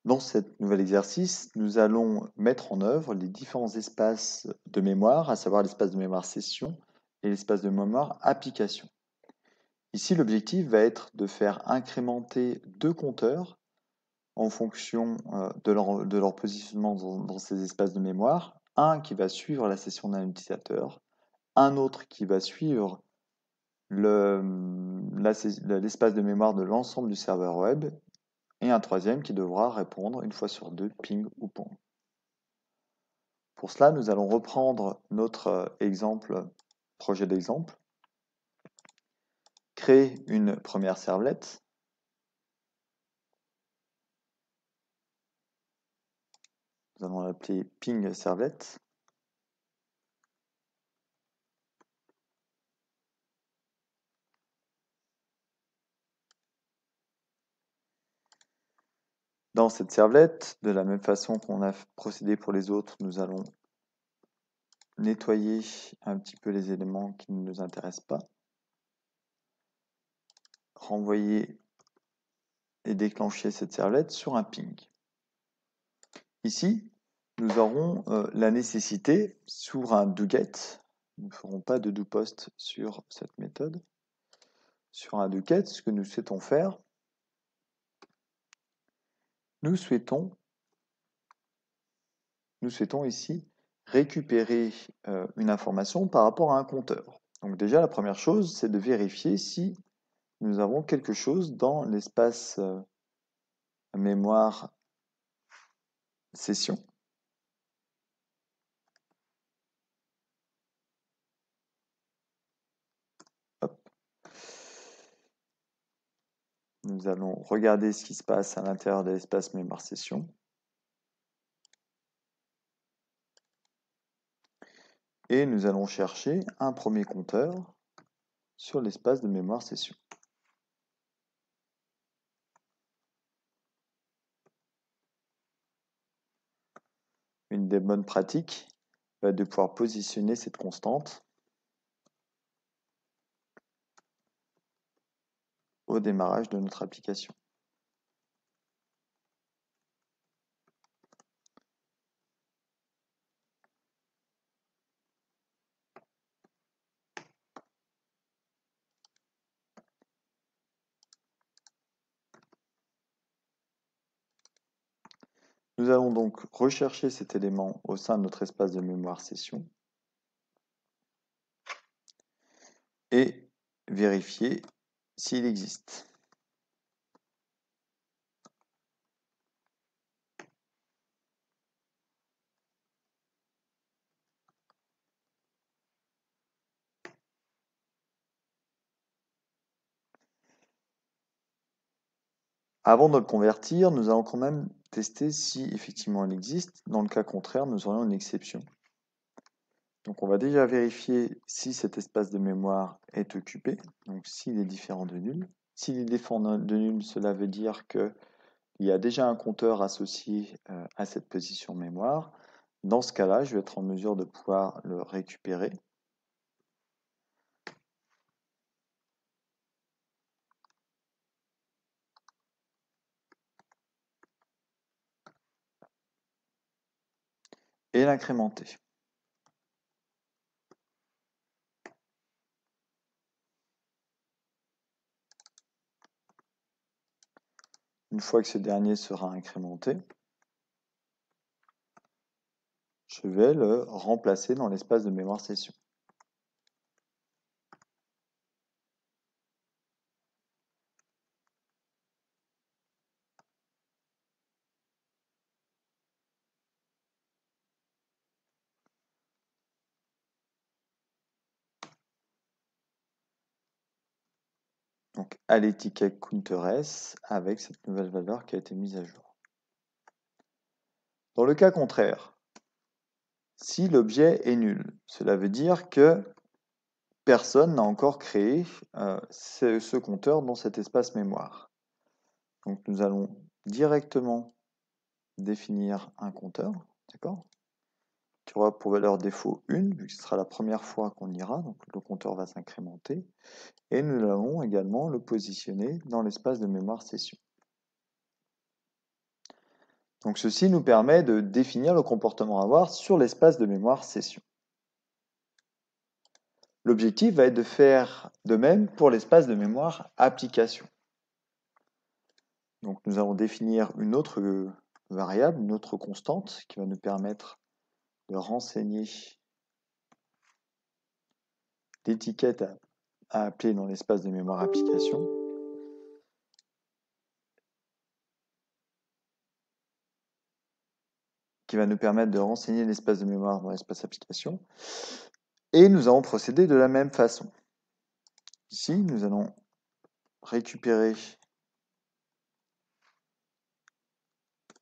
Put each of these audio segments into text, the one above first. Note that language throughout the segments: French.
Dans ce nouvel exercice, nous allons mettre en œuvre les différents espaces de mémoire, à savoir l'espace de mémoire session et l'espace de mémoire application. Ici, l'objectif va être de faire incrémenter deux compteurs en fonction de leur positionnement dans ces espaces de mémoire. Un qui va suivre la session d'un utilisateur, un autre qui va suivre l'espace de mémoire de l'ensemble du serveur web, et un troisième qui devra répondre une fois sur deux ping ou pong. Pour cela, nous allons reprendre notre projet d'exemple, créer une première servlette, nous allons l'appeler ping servlet. Dans cette servlette, de la même façon qu'on a procédé pour les autres, nous allons nettoyer un petit peu les éléments qui ne nous intéressent pas, renvoyer et déclencher cette servlette sur un ping. Ici, nous aurons la nécessité, sur un doGet, nous ne ferons pas de doPost sur cette méthode, sur un doGet, ce que nous souhaitons faire, nous souhaitons ici récupérer une information par rapport à un compteur. Donc déjà, la première chose, c'est de vérifier si nous avons quelque chose dans l'espace mémoire session. Hop. Nous allons regarder ce qui se passe à l'intérieur de l'espace mémoire session. Et nous allons chercher un premier compteur sur l'espace de mémoire session. Une des bonnes pratiques va être de pouvoir positionner cette constante au démarrage de notre application. Nous allons donc rechercher cet élément au sein de notre espace de mémoire session et vérifier s'il existe. Avant de le convertir, nous allons quand même tester si effectivement il existe. Dans le cas contraire, nous aurions une exception. Donc on va déjà vérifier si cet espace de mémoire est occupé, donc s'il est différent de nul. S'il est différent de nul, cela veut dire qu'il y a déjà un compteur associé à cette position mémoire. Dans ce cas-là, je vais être en mesure de pouvoir le récupérer. Et l'incrémenter. Une fois que ce dernier sera incrémenté, je vais le remplacer dans l'espace de mémoire session. Donc à l'étiquette counterS avec cette nouvelle valeur qui a été mise à jour. Dans le cas contraire, si l'objet est nul, cela veut dire que personne n'a encore créé ce compteur dans cet espace mémoire. Donc nous allons directement définir un compteur, d'accord, qui aura pour valeur défaut 1, vu que ce sera la première fois qu'on ira, donc le compteur va s'incrémenter, et nous allons également le positionner dans l'espace de mémoire session. Donc ceci nous permet de définir le comportement à avoir sur l'espace de mémoire session. L'objectif va être de faire de même pour l'espace de mémoire application. Donc nous allons définir une autre variable, une autre constante qui va nous permettre de renseigner l'étiquette à appeler dans l'espace de mémoire application. Qui va nous permettre de renseigner l'espace de mémoire dans l'espace application. Et nous allons procéder de la même façon. Ici, nous allons récupérer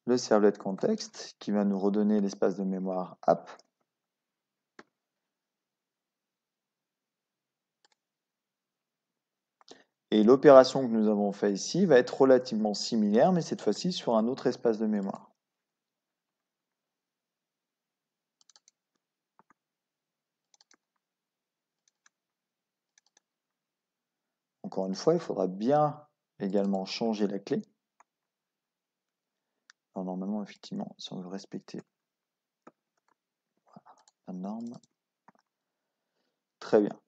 le servlet contexte qui va nous redonner l'espace de mémoire app. Et l'opération que nous avons faite ici va être relativement similaire, mais cette fois-ci sur un autre espace de mémoire. Encore une fois, il faudra bien également changer la clé. Alors, normalement, effectivement, si on veut respecter la norme, très bien.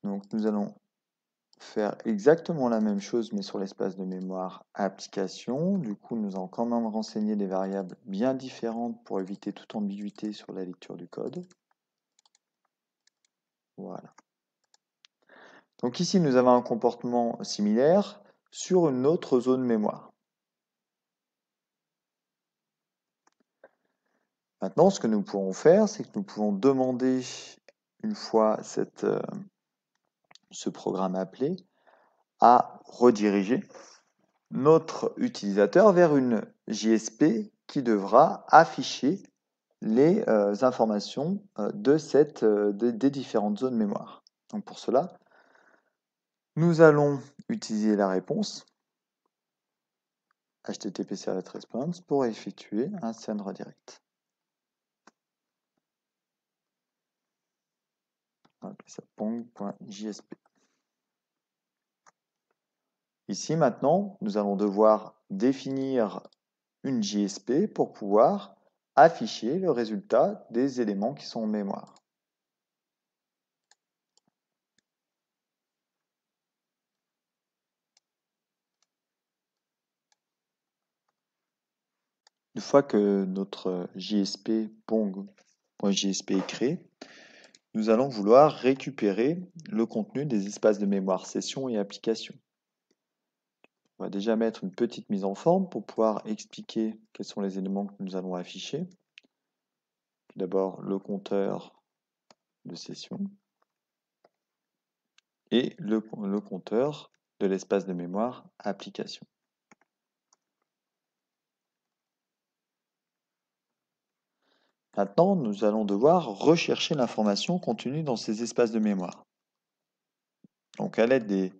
Donc nous allons faire exactement la même chose, mais sur l'espace de mémoire application. Du coup, nous allons quand même renseigner des variables bien différentes pour éviter toute ambiguïté sur la lecture du code. Voilà. Donc ici, nous avons un comportement similaire sur une autre zone mémoire. Maintenant, ce que nous pourrons faire, c'est que nous pouvons demander, une fois ce programme appelé, à rediriger notre utilisateur vers une JSP qui devra afficher les informations des différentes zones mémoire. Donc pour cela, nous allons utiliser la réponse HTTP Servlet Response pour effectuer un send redirect. On va appeler ça pong.jsp. Ici maintenant, nous allons devoir définir une JSP pour pouvoir afficher le résultat des éléments qui sont en mémoire. Une fois que notre JSP Pong.jsp est créé, nous allons vouloir récupérer le contenu des espaces de mémoire session et application. On va déjà mettre une petite mise en forme pour pouvoir expliquer quels sont les éléments que nous allons afficher. Tout d'abord, le compteur de session et le compteur de l'espace de mémoire application. Maintenant, nous allons devoir rechercher l'information contenue dans ces espaces de mémoire. Donc, à l'aide des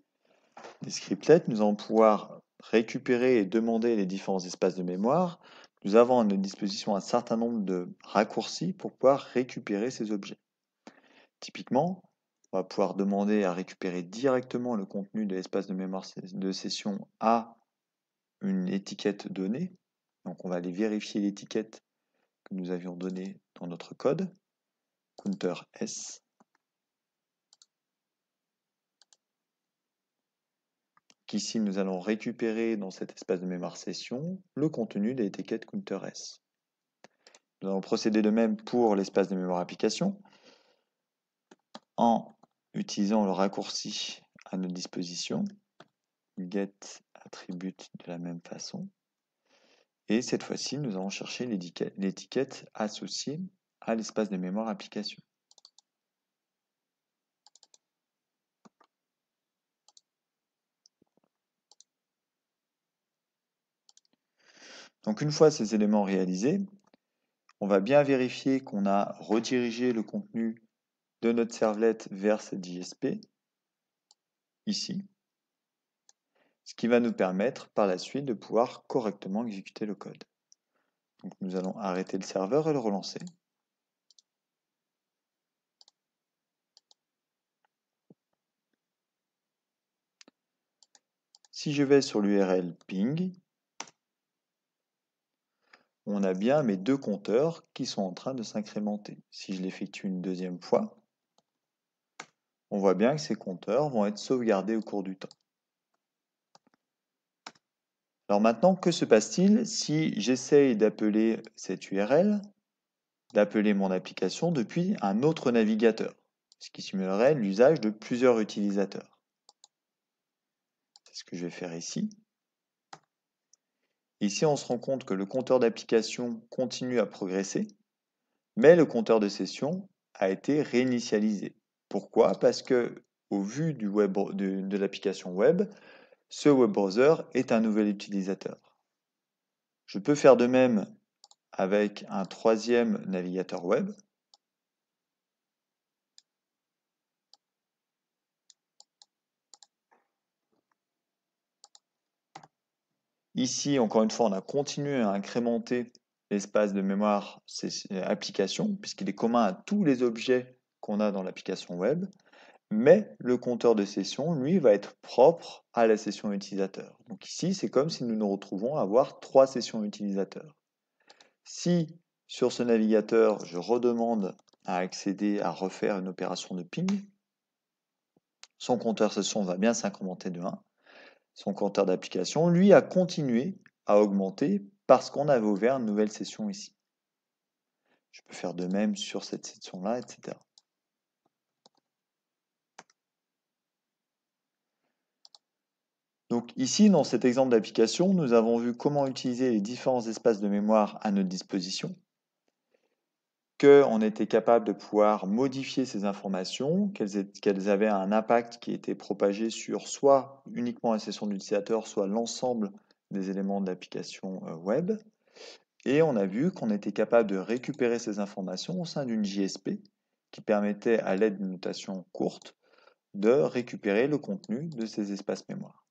scriptlets, nous allons pouvoir récupérer et demander les différents espaces de mémoire. Nous avons à notre disposition un certain nombre de raccourcis pour pouvoir récupérer ces objets. Typiquement, on va pouvoir demander à récupérer directement le contenu de l'espace de mémoire de session à une étiquette donnée. Donc on va aller vérifier l'étiquette que nous avions donnée dans notre code, counter S. Ici, nous allons récupérer dans cet espace de mémoire session le contenu de l'étiquette counter S. Nous allons procéder de même pour l'espace de mémoire application en utilisant le raccourci à notre disposition, get attribute de la même façon. Et cette fois-ci, nous allons chercher l'étiquette associée à l'espace de mémoire application. Donc une fois ces éléments réalisés, on va bien vérifier qu'on a redirigé le contenu de notre servlette vers cette JSP, ici, ce qui va nous permettre par la suite de pouvoir correctement exécuter le code. Donc nous allons arrêter le serveur et le relancer. Si je vais sur l'URL ping, on a bien mes deux compteurs qui sont en train de s'incrémenter. Si je l'effectue une deuxième fois, on voit bien que ces compteurs vont être sauvegardés au cours du temps. Alors maintenant, que se passe-t-il si j'essaye d'appeler cette URL, d'appeler mon application depuis un autre navigateur, ce qui simulerait l'usage de plusieurs utilisateurs? C'est ce que je vais faire ici. Ici, on se rend compte que le compteur d'application continue à progresser, mais le compteur de session a été réinitialisé. Pourquoi? Parce que, au vu de l'application web, ce web browser est un nouvel utilisateur. Je peux faire de même avec un troisième navigateur web. Ici, encore une fois, on a continué à incrémenter l'espace de mémoire application, puisqu'il est commun à tous les objets qu'on a dans l'application web, mais le compteur de session, lui, va être propre à la session utilisateur. Donc ici, c'est comme si nous nous retrouvons à avoir 3 sessions utilisateurs. Si, sur ce navigateur, je redemande à accéder à refaire une opération de ping, son compteur session va bien s'incrémenter de 1. Son compteur d'application, lui, a continué à augmenter parce qu'on avait ouvert une nouvelle session ici. Je peux faire de même sur cette session-là, etc. Donc ici, dans cet exemple d'application, nous avons vu comment utiliser les différents espaces de mémoire à notre disposition, qu'on était capable de pouvoir modifier ces informations, qu'elles avaient un impact qui était propagé sur soit uniquement la session de l'utilisateur, soit l'ensemble des éléments de l'application web. Et on a vu qu'on était capable de récupérer ces informations au sein d'une JSP qui permettait, à l'aide d'une notation courte, de récupérer le contenu de ces espaces mémoire.